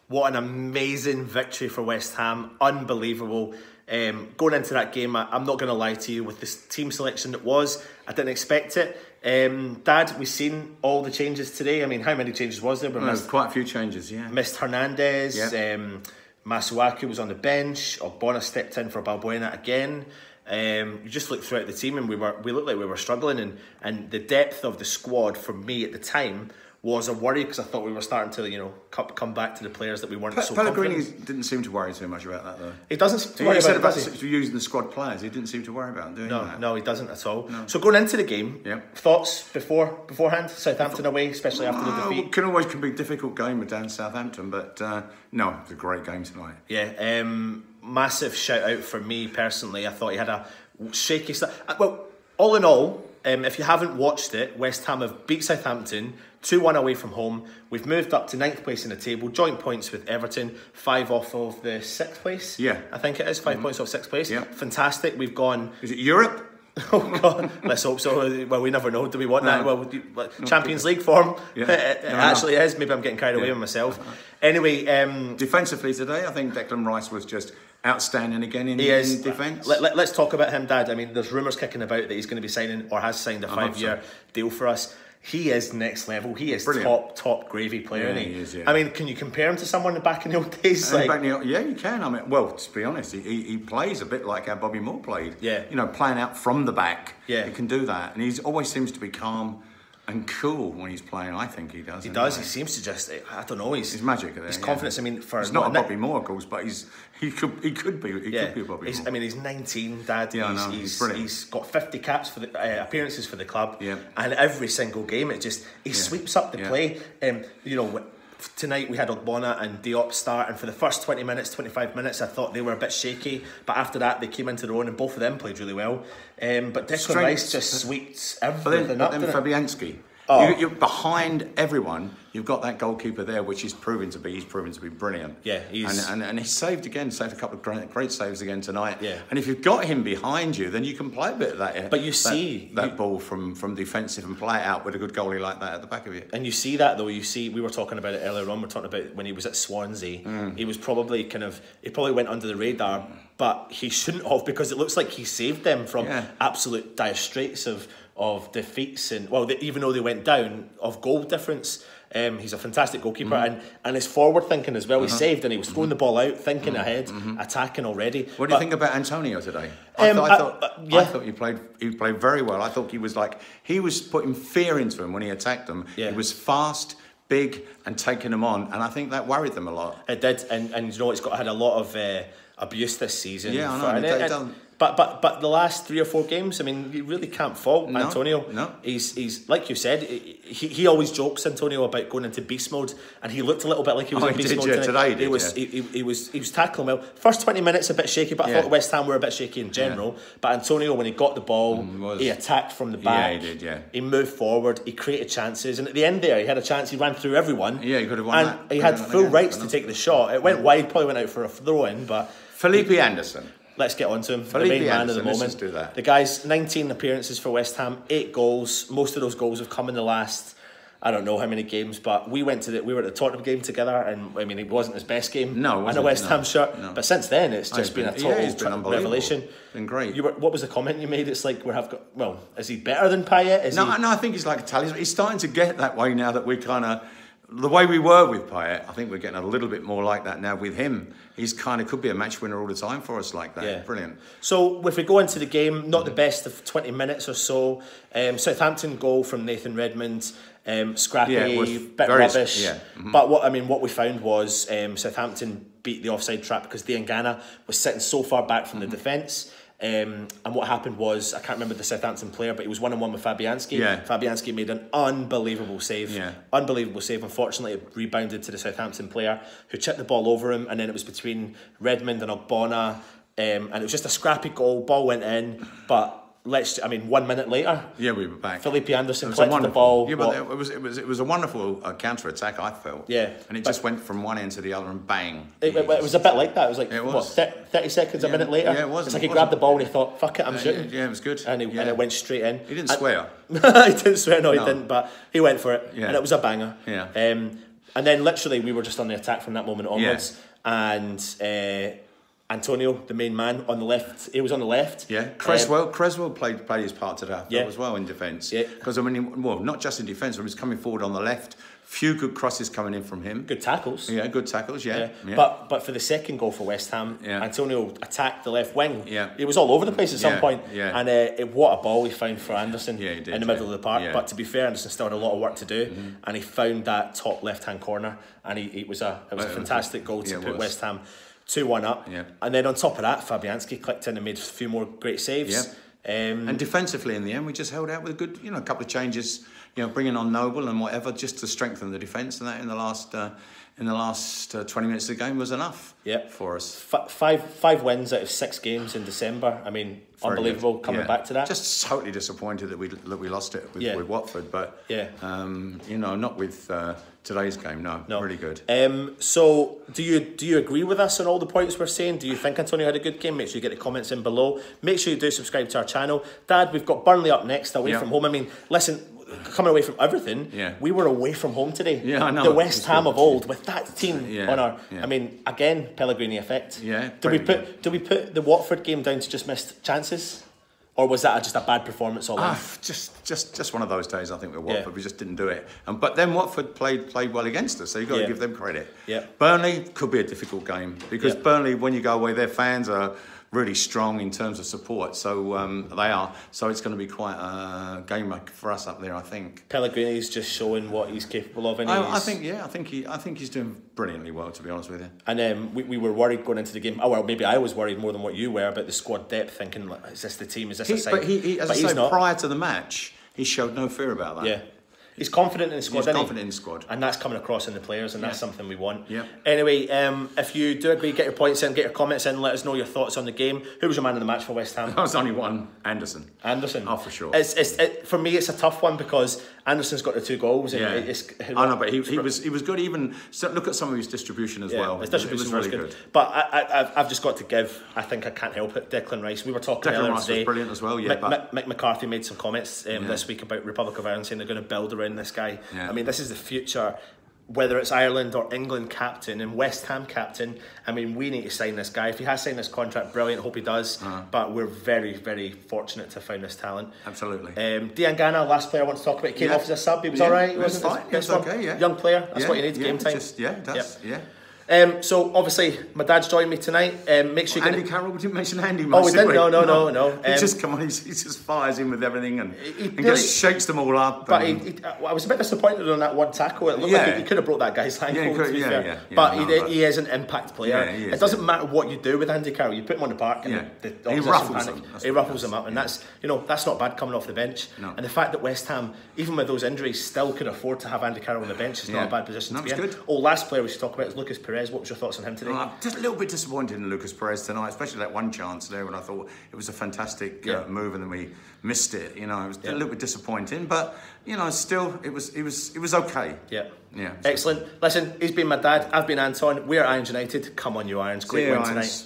What an amazing victory for West Ham. Unbelievable. Going into that game, I'm not going to lie to you, with this team selection that was, I didn't expect it. Dad, we've seen all the changes today. I mean, how many changes was there? Well, quite a few changes, yeah. Missed Hernandez. Yeah. Masuaku was on the bench. Ogbonna stepped in for Balbuena again. You just looked throughout the team and we looked like we were struggling, and the depth of the squad for me at the time was a worry, because I thought we were starting to, you know, come back to the players that we weren't so Pellegrini confident. didn't seem to worry too much about that, though. He doesn't seem to worry about it, does he? Using the squad players, he didn't seem to worry about doing that. No, he doesn't at all. No. So going into the game, Yep. thoughts beforehand? Southampton away, especially after the defeat. It can always be a difficult game down Southampton, but no, it's a great game tonight. Yeah, massive shout out for me personally. I thought he had a shaky start. Well, all in all, if you haven't watched it, West Ham have beat Southampton 2-1 away from home. We've moved up to 9th place in the table, joint points with Everton, 5 off of the 6th place. Yeah, I think it is 5 points off 6th place. Yeah. Fantastic. We've gone. Is it Europe? Oh God, let's hope so. Well, we never know. Do we want that? Well, Champions League form. Yeah. It actually is. Maybe I'm getting carried away with myself. Anyway, defensively today, I think Declan Rice was just outstanding again in defence. Let's talk about him, Dad. I mean, there's rumours kicking about that he's going to be signing, or has signed, a 5-year deal for us. He is next level. He is brilliant. top gravy player, isn't he? He is, yeah. I mean, can you compare him to someone back in the old days? Yeah, you can. I mean, well, to be honest, he plays a bit like how Bobby Moore played. Yeah. You know, playing out from the back. Yeah. He can do that. And he always seems to be calm and cool when he's playing. I think he does. He does. He seems to just, I don't know. He's magic. His confidence. I mean, it's not a Bobby Moore, of course, but he could be. He could be a Bobby Moore. I mean, he's 19, Dad. Yeah, he's brilliant. He's got 50 caps for the appearances for the club. Yeah. And every single game, he sweeps up the play. You know, tonight we had Ogbonna and Diop start, and for the first 20 minutes, 25 minutes, I thought they were a bit shaky, but after that they came into their own, and both of them played really well. But Declan Rice just sweeps everything up. But then Fabianski. You're behind everyone. You've got that goalkeeper there, which he's proven to be brilliant. Yeah, and he saved a couple of great saves again tonight. Yeah. And if you've got him behind you, then you can play a bit of that. But you see that ball from defensive and play it out with a good goalie like that at the back of you. And you see that though. We were talking about it earlier on. We're talking about when he was at Swansea. He was probably he probably went under the radar, but he shouldn't have, because it looks like he saved them from absolute dire straits of defeats, and even though they went down, of goal difference. He's a fantastic goalkeeper, and his forward thinking as well. He saved, and he was throwing the ball out, thinking ahead, attacking already. What do you think about Antonio today? I thought he played very well. I thought he was putting fear into him when he attacked them. Yeah. He was fast, big, and taking them on, and I think that worried them a lot. It did, and you know, it's had a lot of abuse this season. Yeah, I know. But the last 3 or 4 games, I mean, you really can't fault Antonio. No. He's like you said, he always jokes, Antonio, about going into beast mode, and he looked a little bit like he was in beast mode today. He was tackling well. First 20 minutes a bit shaky, but I thought West Ham were a bit shaky in general. Yeah. But Antonio, when he got the ball, he attacked from the back. Yeah, he did. Yeah, he moved forward. He created chances, and at the end there, he had a chance. He ran through everyone. Yeah, he could have won that. And he had full rights to take the shot. It went wide, probably went out for a throw-in, but Felipe Anderson. Let's get on to him. The main man of the moment. Let's do that. The guy's 19 appearances for West Ham, 8 goals. Most of those goals have come in the last, I don't know how many games, but we were at the Tottenham game together, and I mean, it wasn't his best game. No, in a West Ham shirt. No. But since then, it's just been a total revelation. Been great. What was the comment you made? It's like is he better than Payet? No, I think he's like a talisman. He's starting to get that way now that we the way we were with Payet, I think we're getting a little bit more like that now with him. He's could be a match winner all the time for us like that. Yeah. Brilliant. So if we go into the game, not the best of 20 minutes or so. Southampton goal from Nathan Redmond, scrappy, bit rubbish. Yeah. But what we found was Southampton beat the offside trap because Diangana was sitting so far back from the defence. And what happened was, I can't remember the Southampton player, but he was 1-on-1 with Fabianski. Yeah. Fabianski made an unbelievable save. Yeah. Unbelievable save. Unfortunately, it rebounded to the Southampton player who chipped the ball over him, and then it was between Redmond and Ogbonna, and it was just a scrappy goal. Ball went in, but 1 minute later, we were back. Felipe Anderson collected the ball. Yeah, but it was a wonderful counter attack, I felt. Yeah, and it just went from one end to the other and bang. It was a bit like that. It was like 30 seconds, a minute later. Yeah, it was. It's like he grabbed the ball and he thought, "Fuck it, I'm shooting." Yeah, it was good. And it went straight in. He didn't swear. He didn't swear. No, he didn't. But he went for it, and it was a banger. Yeah. And then literally we were just on the attack from that moment onwards. And Antonio, the main man on the left, he was on the left. Yeah, Creswell played his part today as well in defence. Yeah, because I mean, well, not just in defence, but he was coming forward on the left. Few good crosses coming in from him. Good tackles. Yeah, good tackles. Yeah. But for the second goal for West Ham, Antonio attacked the left wing. Yeah, he was all over the place at some point. Yeah, and what a ball he found for Anderson he did, in the middle of the park. Yeah. But to be fair, Anderson still had a lot of work to do, and he found that top left hand corner, and it was a fantastic goal to put West Ham 2-1 up. Yeah. And then on top of that, Fabianski clicked in and made a few more great saves. Yeah. And defensively in the end, we just held out with a good, a couple of changes, bringing on Noble and whatever, just to strengthen the defence. And that in the last 20 minutes of the game was enough for us. Five wins out of 6 games in December. I mean, very unbelievable good. Coming back to that. Just totally disappointed that we lost it with Watford, but not with today's game. No, really good. So do you agree with us on all the points we're saying? Do you think Antonio had a good game? Make sure you get the comments in below. Make sure you do subscribe to our channel. Dad, we've got Burnley up next, away from home. I mean, listen, coming away from everything, we were away from home today. Yeah, I know. The West Ham of old with that team on our. I mean, again, Pellegrini effect. Yeah. Do we put the Watford game down to just missed chances, or was that just a bad performance all in? Just one of those days. I think with Watford, we just didn't do it. But then Watford played well against us, so you've got to give them credit. Yeah. Burnley could be a difficult game because Burnley, when you go away, their fans are really strong in terms of support. So they are. So it's going to be quite a game for us up there, I think. Pellegrini's just showing what he's capable of. And I think he's doing brilliantly well, to be honest with you. And we were worried going into the game. Oh well, maybe I was worried more than what you were about the squad depth, thinking, is this the team? Is this a side? But as I say, prior to the match, he showed no fear about that. Yeah. He's confident in the squad, in the squad. And that's coming across in the players, and that's something we want. Yeah. Anyway, if you do agree, get your points in, get your comments in, let us know your thoughts on the game. Who was your man of the match for West Ham? There was only one, Anderson. Oh, for sure. For me, it's a tough one because Anderson's got the 2 goals. And I know, but he was good. Even look at some of his distribution as well. His distribution was really good. But I've just got to give. I think I can't help it. Declan Rice. We were talking earlier today. Was brilliant as well. Yeah. Mick McCarthy made some comments this week about Republic of Ireland, saying they're going to build around this guy. Yeah. I mean, this is the future. Whether it's Ireland or England captain and West Ham captain, I mean, we need to sign this guy. If he has signed this contract, brilliant. Hope he does. But we're very, very fortunate to have found this talent. Absolutely. Diangana, last player I want to talk about, came off as a sub. He was all right. He was fine. He was okay. Yeah. Young player. That's what you need. Game time. So obviously my dad's joined me tonight. Make sure you Andy Carroll, we didn't mention Andy much. Oh, we didn't? No. He just he just fires in with everything and just shakes them all up. But I was a bit disappointed on that one tackle. It looked like he could have broke that guy's ankle. He is an impact player. Yeah, it doesn't matter what you do with Andy Carroll. You put him on the park and he ruffles them. He ruffles them up, and that's not bad coming off the bench. No. And the fact that West Ham, even with those injuries, still could afford to have Andy Carroll on the bench is not a bad position to be in. Good. Last player we should talk about is Lucas Perez. What was your thoughts on him today? Just a little bit disappointed in Lucas Perez tonight, especially that one chance there when I thought it was a fantastic move and then we missed it. It was a little bit disappointing, but still it was okay. Yeah. Excellent. Listen, he's been my dad. I've been Anton. We're Irons United. Come on, you Irons! Great win tonight.